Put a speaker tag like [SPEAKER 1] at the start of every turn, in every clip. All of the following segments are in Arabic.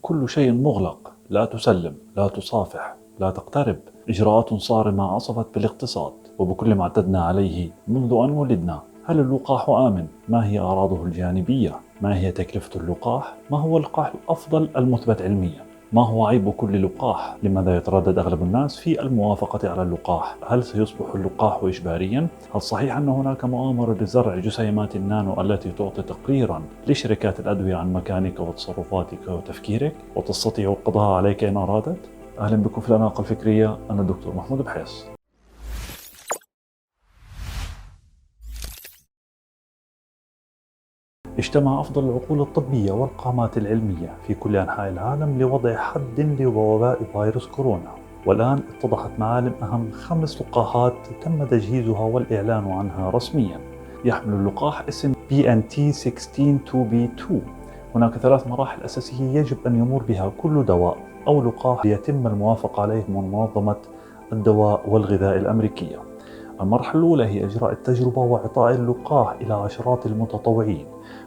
[SPEAKER 1] كل شيء مغلق، لا تسلم، لا تصافح، لا تقترب. إجراءات صارمة عصفت بالاقتصاد وبكل ما اعتدنا عليه منذ أن ولدنا. هل اللقاح آمن؟ ما هي أعراضه الجانبية؟ ما هي تكلفة اللقاح؟ ما هو اللقاح الأفضل المثبت علميا؟ ما هو عيب كل لقاح؟ لماذا يتردد أغلب الناس في الموافقة على اللقاح؟ هل سيصبح اللقاح إجباريا؟ هل صحيح أن هناك مؤامرة لزرع جسيمات النانو التي تعطي تقريرا لشركات الأدوية عن مكانك وتصرفاتك وتفكيرك وتستطيع القضاء عليك إن أرادت؟ أهلا بكم في الأناقة الفكرية، أنا الدكتور محمود بحيص. اجتمع أفضل العقول الطبية والقامات العلمية في كل أنحاء العالم لوضع حد لوباء فيروس كورونا، والآن اتضحت معالم أهم 5 لقاحات تم تجهيزها والإعلان عنها رسميا. يحمل اللقاح اسم BNT162b2. هناك 3 مراحل أساسية يجب أن يمر بها كل دواء أو لقاح ليتم الموافقة عليه من منظمة الدواء والغذاء الأمريكية. المرحلة الأولى هي إجراء التجربة وإعطاء اللقاح إلى عشرات المتطوعين،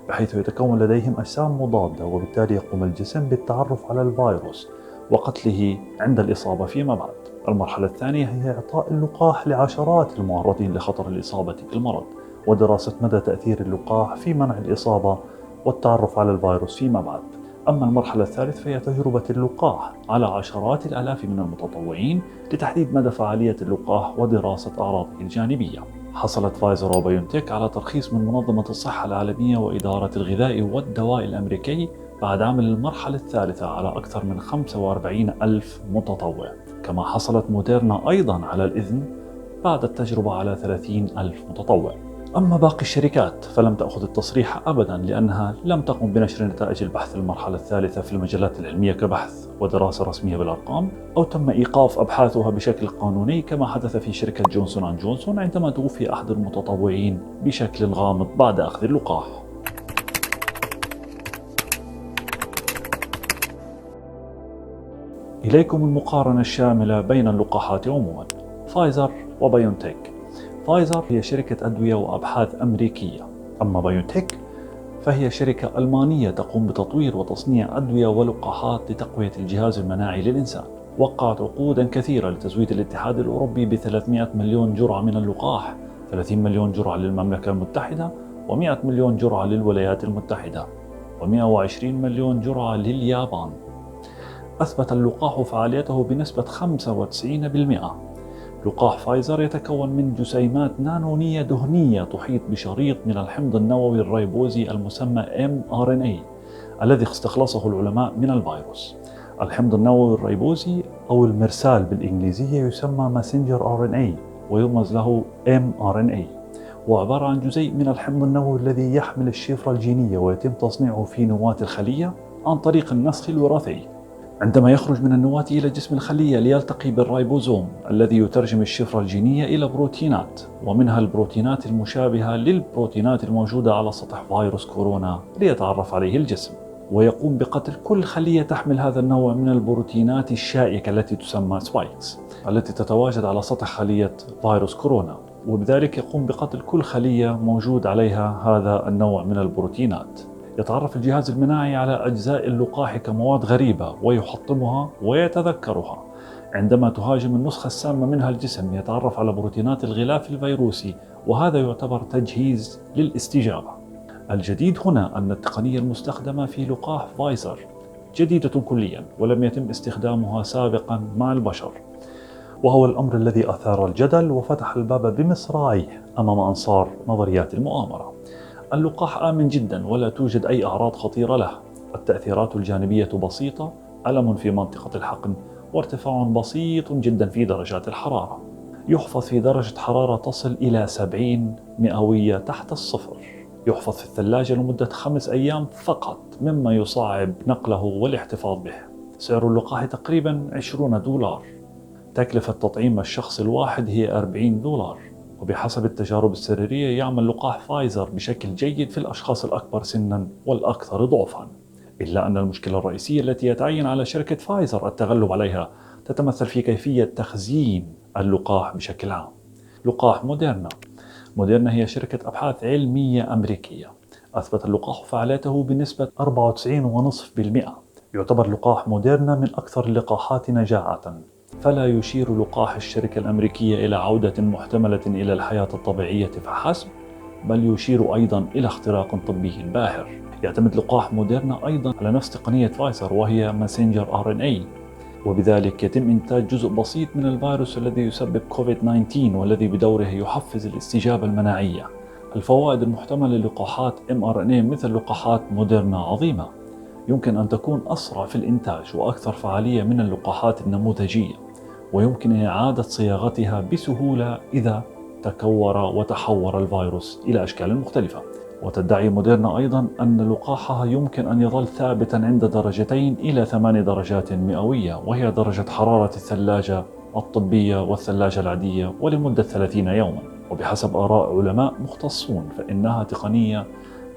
[SPEAKER 1] بحيث يتكون لديهم أجسام مضادة، وبالتالي يقوم الجسم بالتعرف على الفيروس وقتله عند الإصابة فيما بعد. المرحلة الثانية هي إعطاء اللقاح لعشرات المعرضين لخطر الإصابة بالمرض، ودراسة مدى تأثير اللقاح في منع الإصابة والتعرف على الفيروس فيما بعد. أما المرحلة الثالثة فهي تجربة اللقاح على عشرات الآلاف من المتطوعين لتحديد مدى فعالية اللقاح ودراسة أعراضه الجانبية. حصلت فايزر وبايونتك على ترخيص من منظمة الصحة العالمية وإدارة الغذاء والدواء الأمريكي بعد عمل المرحلة الثالثة على أكثر من 45 ألف متطوع. كما حصلت موديرنا أيضا على الإذن بعد التجربة على 30 ألف متطوع. أما باقي الشركات فلم تأخذ التصريح أبدا، لأنها لم تقم بنشر نتائج البحث المرحلة الثالثة في المجلات العلمية كبحث ودراسة رسمية بالأرقام، أو تم إيقاف أبحاثها بشكل قانوني كما حدث في شركة جونسون أند جونسون عندما توفي أحد المتطوعين بشكل غامض بعد أخذ اللقاح. إليكم المقارنة الشاملة بين اللقاحات عموما. فايزر وبايونتك. فايزر هي شركة أدوية وأبحاث أمريكية، أما بايونتك فهي شركة ألمانية تقوم بتطوير وتصنيع أدوية ولقاحات لتقوية الجهاز المناعي للإنسان. وقعت عقودا كثيرة لتزويد الاتحاد الأوروبي ب 300 مليون جرعة من اللقاح، 30 مليون جرعة للمملكة المتحدة، و100 مليون جرعة للولايات المتحدة، و120 مليون جرعة لليابان. أثبت اللقاح فعاليته بنسبة 95%. لقاح فايزر يتكون من جسيمات نانونية دهنية تحيط بشريط من الحمض النووي الريبوزي المسمى mRNA الذي استخلصه العلماء من الفيروس. الحمض النووي الريبوزي أو المرسال بالإنجليزية يسمى ماسنجر RNA ويرمز له mRNA، وعبارة عن جزيء من الحمض النووي الذي يحمل الشفرة الجينية ويتم تصنيعه في نواة الخلية عن طريق النسخ الوراثي. عندما يخرج من النواة إلى جسم الخلية ليلتقي بالرايبوزوم الذي يترجم الشفرة الجينية إلى بروتينات، ومنها البروتينات المشابهة للبروتينات الموجودة على سطح فيروس كورونا ليتعرف عليه الجسم، ويقوم بقتل كل خلية تحمل هذا النوع من البروتينات الشائكة التي تسمى سبايكس التي تتواجد على سطح خلية فيروس كورونا، وبذلك يقوم بقتل كل خلية موجود عليها هذا النوع من البروتينات. يتعرف الجهاز المناعي على أجزاء اللقاح كمواد غريبة ويحطمها ويتذكرها. عندما تهاجم النسخة السامة منها الجسم يتعرف على بروتينات الغلاف الفيروسي، وهذا يعتبر تجهيز للاستجابة. الجديد هنا أن التقنية المستخدمة في لقاح فايزر جديدة كليا ولم يتم استخدامها سابقا مع البشر، وهو الأمر الذي أثار الجدل وفتح الباب بمصراعيه أمام أنصار نظريات المؤامرة. اللقاح آمن جدا ولا توجد أي أعراض خطيرة له. التأثيرات الجانبية بسيطة، ألم في منطقة الحقن، وارتفاع بسيط جدا في درجات الحرارة. يحفظ في درجة حرارة تصل إلى 70 مئوية تحت الصفر. يحفظ في الثلاجة لمدة 5 أيام فقط، مما يصعب نقله والاحتفاظ به. سعر اللقاح تقريبا $20. تكلفة تطعيم الشخص الواحد هي $40. وبحسب التجارب السريرية يعمل لقاح فايزر بشكل جيد في الأشخاص الأكبر سنا والأكثر ضعفا، إلا أن المشكلة الرئيسية التي يتعين على شركة فايزر التغلب عليها تتمثل في كيفية تخزين اللقاح بشكل عام. لقاح موديرنا. موديرنا هي شركة أبحاث علمية أمريكية. أثبت اللقاح فعاليته بنسبة 94.5%. يعتبر لقاح موديرنا من أكثر اللقاحات نجاعة، فلا يشير لقاح الشركة الأمريكية إلى عودة محتملة إلى الحياة الطبيعية فحسب، بل يشير أيضا إلى اختراق طبي باهر. يعتمد لقاح موديرنا أيضا على نفس تقنية فايزر وهي ماسنجر RNA، وبذلك يتم إنتاج جزء بسيط من الفيروس الذي يسبب كوفيد-19 والذي بدوره يحفز الاستجابة المناعية. الفوائد المحتملة للقاحات mRNA مثل لقاحات موديرنا عظيمة، يمكن أن تكون أسرع في الإنتاج وأكثر فعالية من اللقاحات النموذجية، ويمكن إعادة صياغتها بسهولة إذا تكور وتحور الفيروس إلى أشكال مختلفة. وتدعي موديرنا أيضا أن لقاحها يمكن أن يظل ثابتا عند 2 إلى 8 درجات مئوية، وهي درجة حرارة الثلاجة الطبية والثلاجة العادية، ولمدة 30 يوما. وبحسب آراء علماء مختصون فإنها تقنية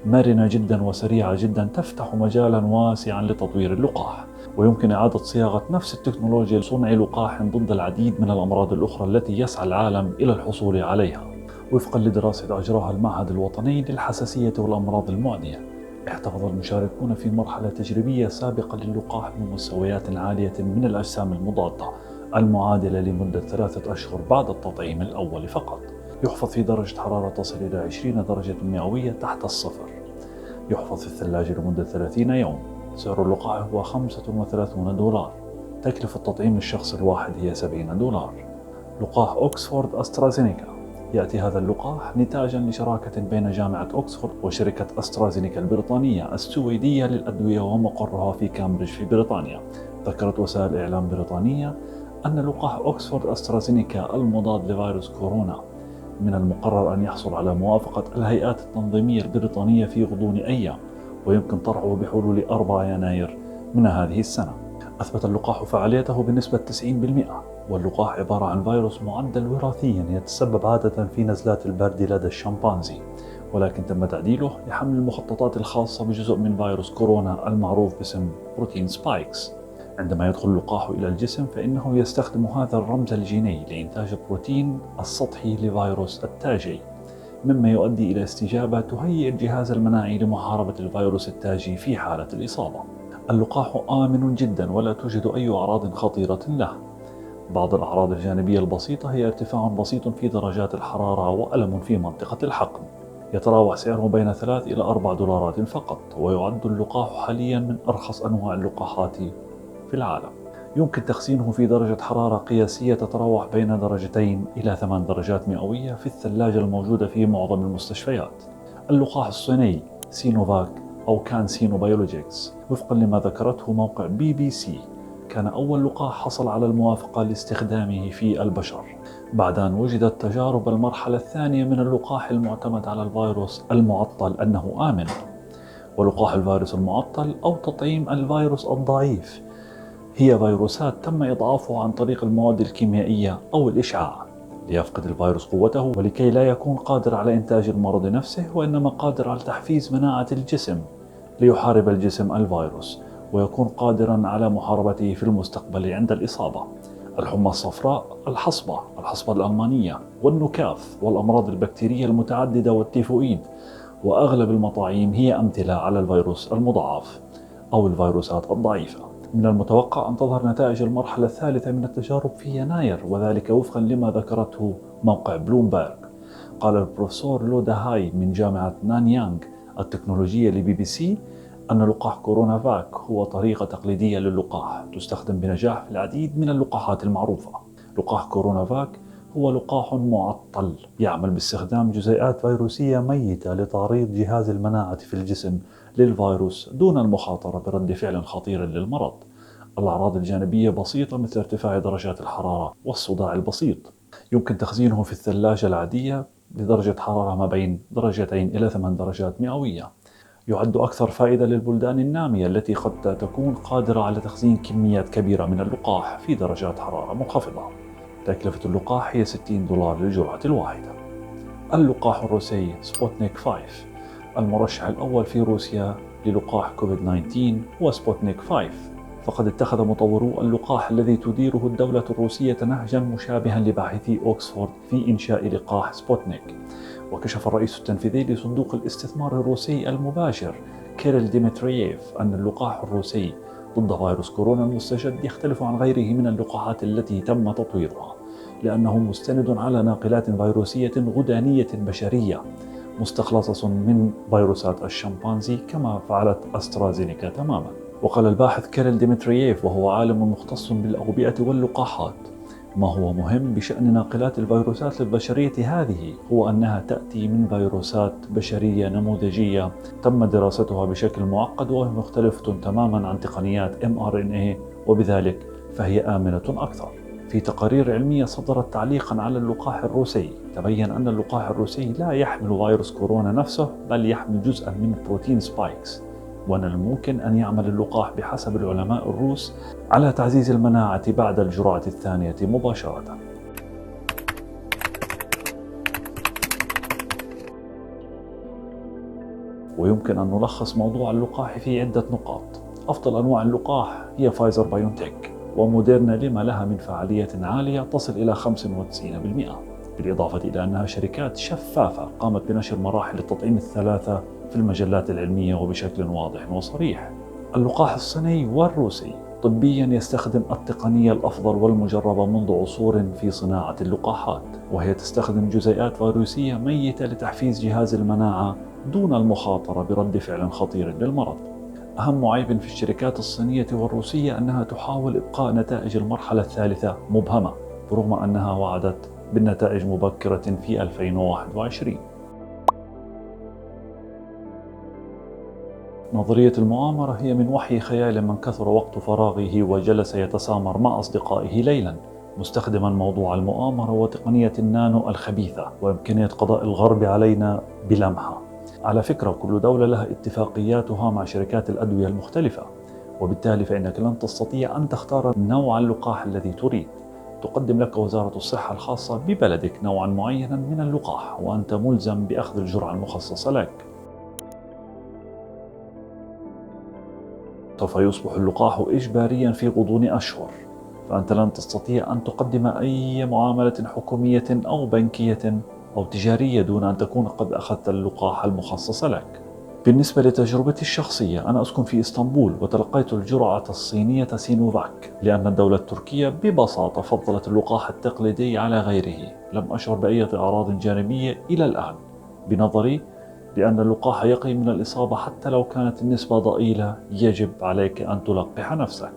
[SPEAKER 1] مرنة جدا وسريعة جدا تفتح مجالا واسعا لتطوير اللقاح، ويمكن إعادة صياغة نفس التكنولوجيا لصنع لقاح ضد العديد من الأمراض الأخرى التي يسعى العالم إلى الحصول عليها، وفقا لدراسة أجراها المعهد الوطني للحساسية والأمراض المعدية. احتفظ المشاركون في مرحلة تجريبية سابقة للقاح بمستويات عالية من الأجسام المضادة المعادلة لمدة 3 أشهر بعد التطعيم الأول فقط. يحفظ في درجة حرارة تصل إلى 20 درجة مئوية تحت الصفر. يحفظ في الثلاجة لمدة 30 يوم. سعر اللقاح هو $35. تكلفة تطعيم الشخص الواحد هي $70. لقاح أوكسفورد أسترازينيكا. يأتي هذا اللقاح نتاجا لشراكة بين جامعة أوكسفورد وشركة أسترازينيكا البريطانية السويدية للأدوية ومقرها في كامبريدج في بريطانيا. ذكرت وسائل إعلام بريطانية أن لقاح أوكسفورد أسترازينيكا المضاد لفيروس كورونا من المقرر أن يحصل على موافقة الهيئات التنظيمية البريطانية في غضون أيام، ويمكن طرحه بحلول 4 يناير من هذه السنة. أثبت اللقاح فعاليته بنسبة 90%، واللقاح عبارة عن فيروس معدل وراثيا يتسبب عادة في نزلات البرد لدى الشمبانزي، ولكن تم تعديله لحمل المخططات الخاصة بجزء من فيروس كورونا المعروف باسم بروتين سبايكس. عندما يدخل اللقاح إلى الجسم فإنه يستخدم هذا الرمز الجيني لإنتاج بروتين السطحي لفيروس التاجي، مما يؤدي إلى استجابة تهيئ الجهاز المناعي لمحاربة الفيروس التاجي في حالة الإصابة. اللقاح آمن جدا ولا توجد أي أعراض خطيرة له. بعض الأعراض الجانبية البسيطة هي ارتفاع بسيط في درجات الحرارة وألم في منطقة الحقن. يتراوح سعره بين $3 إلى $4 فقط، ويعد اللقاح حاليا من أرخص أنواع اللقاحات في العالم. يمكن تخزينه في درجة حرارة قياسية تتراوح بين 2 إلى 8 درجات مئوية في الثلاجة الموجودة في معظم المستشفيات. اللقاح الصيني سينوفاك أو كانسينو بايولوجيكس، وفقا لما ذكرته موقع BBC، كان أول لقاح حصل على الموافقة لاستخدامه في البشر بعد أن وجدت تجارب المرحلة الثانية من اللقاح المعتمد على الفيروس المعطل أنه آمن. ولقاح الفيروس المعطل أو تطعيم الفيروس الضعيف هي فيروسات تم إضعافه عن طريق المواد الكيميائية أو الإشعاع ليفقد الفيروس قوته، ولكي لا يكون قادر على إنتاج المرض نفسه، وإنما قادر على تحفيز مناعة الجسم ليحارب الجسم الفيروس ويكون قادرا على محاربته في المستقبل عند الإصابة. الحمى الصفراء، الحصبة الألمانية، والنكاف، والأمراض البكتيرية المتعددة، والتيفوئيد، وأغلب المطاعيم هي أمثلة على الفيروس المضاعف أو الفيروسات الضعيفة. من المتوقع أن تظهر نتائج المرحلة الثالثة من التجارب في يناير، وذلك وفقا لما ذكرته موقع بلومبرغ. قال البروفيسور لو دهاي من جامعة نانيانغ التكنولوجية لBBC أن لقاح كورونا فاك هو طريقة تقليدية للقاح تستخدم بنجاح في العديد من اللقاحات المعروفة. لقاح كورونا فاك هو لقاح معطل يعمل باستخدام جزيئات فيروسية ميتة لتعريض جهاز المناعة في الجسم للفيروس دون المخاطرة برد فعل خطير للمرض. الأعراض الجانبية بسيطة مثل ارتفاع درجات الحرارة والصداع البسيط. يمكن تخزينه في الثلاجة العادية بدرجة حرارة ما بين 2 إلى 8 درجات مئوية. يعد أكثر فائدة للبلدان النامية التي قد تكون قادرة على تخزين كميات كبيرة من اللقاح في درجات حرارة منخفضة. تكلفة اللقاح هي $60 للجرعة الواحدة. اللقاح الروسي سبوتنيك 5. المرشح الأول في روسيا للقاح كوفيد-19 هو سبوتنيك 5، فقد اتخذ مطورو اللقاح الذي تديره الدولة الروسية نهجا مشابها لباحثي أوكسفورد في إنشاء لقاح سبوتنيك. وكشف الرئيس التنفيذي لصندوق الاستثمار الروسي المباشر كيريل ديمترييف أن اللقاح الروسي ضد فيروس كورونا المستجد يختلف عن غيره من اللقاحات التي تم تطويرها، لأنه مستند على ناقلات فيروسية غدانية بشرية مستخلصة من فيروسات الشمبانزي كما فعلت أسترازينيكا تماما. وقال الباحث كيريل ديمترييف وهو عالم مختص بالأوبئة واللقاحات: ما هو مهم بشأن ناقلات الفيروسات للبشرية هذه هو أنها تأتي من فيروسات بشرية نموذجية تم دراستها بشكل معقد وهي مختلفة تماما عن تقنيات mRNA، وبذلك فهي آمنة أكثر. في تقارير علمية صدرت تعليقا على اللقاح الروسي تبين أن اللقاح الروسي لا يحمل فيروس كورونا نفسه، بل يحمل جزءا من بروتين سبايكس، وأن الممكن أن يعمل اللقاح بحسب العلماء الروس على تعزيز المناعة بعد الجرعة الثانية مباشرة. ويمكن أن نلخص موضوع اللقاح في عدة نقاط. أفضل أنواع اللقاح هي فايزر بايونتك وموديرنا لما لها من فعالية عالية تصل إلى 95%، بالإضافة إلى أنها شركات شفافة قامت بنشر مراحل التطعيم الثلاثة في المجلات العلمية وبشكل واضح وصريح. اللقاح الصيني والروسي طبيا يستخدم التقنية الأفضل والمجربة منذ عصور في صناعة اللقاحات، وهي تستخدم جزيئات فيروسية ميتة لتحفيز جهاز المناعة دون المخاطرة برد فعل خطير للمرض. أهم عيب في الشركات الصينية والروسية أنها تحاول إبقاء نتائج المرحلة الثالثة مبهمة برغم أنها وعدت بالنتائج مبكرة في 2021. نظرية المؤامرة هي من وحي خيال من كثر وقت فراغه وجلس يتسامر مع أصدقائه ليلا مستخدما موضوع المؤامرة وتقنية النانو الخبيثة وإمكانية قضاء الغرب علينا بلمحة. على فكرة، كل دولة لها اتفاقياتها مع شركات الأدوية المختلفة، وبالتالي فإنك لن تستطيع أن تختار نوع اللقاح الذي تريد. تقدم لك وزارة الصحة الخاصة ببلدك نوعا معينا من اللقاح وأنت ملزم بأخذ الجرعة المخصصة لك. سوف يصبح اللقاح إجباريا في غضون أشهر، فأنت لن تستطيع أن تقدم أي معاملة حكومية أو بنكية أو تجارية دون أن تكون قد أخذت اللقاح المخصص لك. بالنسبة لتجربتي الشخصية، أنا أسكن في إسطنبول وتلقيت الجرعة الصينية سينوفاك لأن الدولة التركية ببساطة فضلت اللقاح التقليدي على غيره. لم أشعر بأي أعراض جانبية إلى الآن، بنظري لأن اللقاح يقي من الإصابة حتى لو كانت النسبة ضئيلة. يجب عليك أن تلقح نفسك.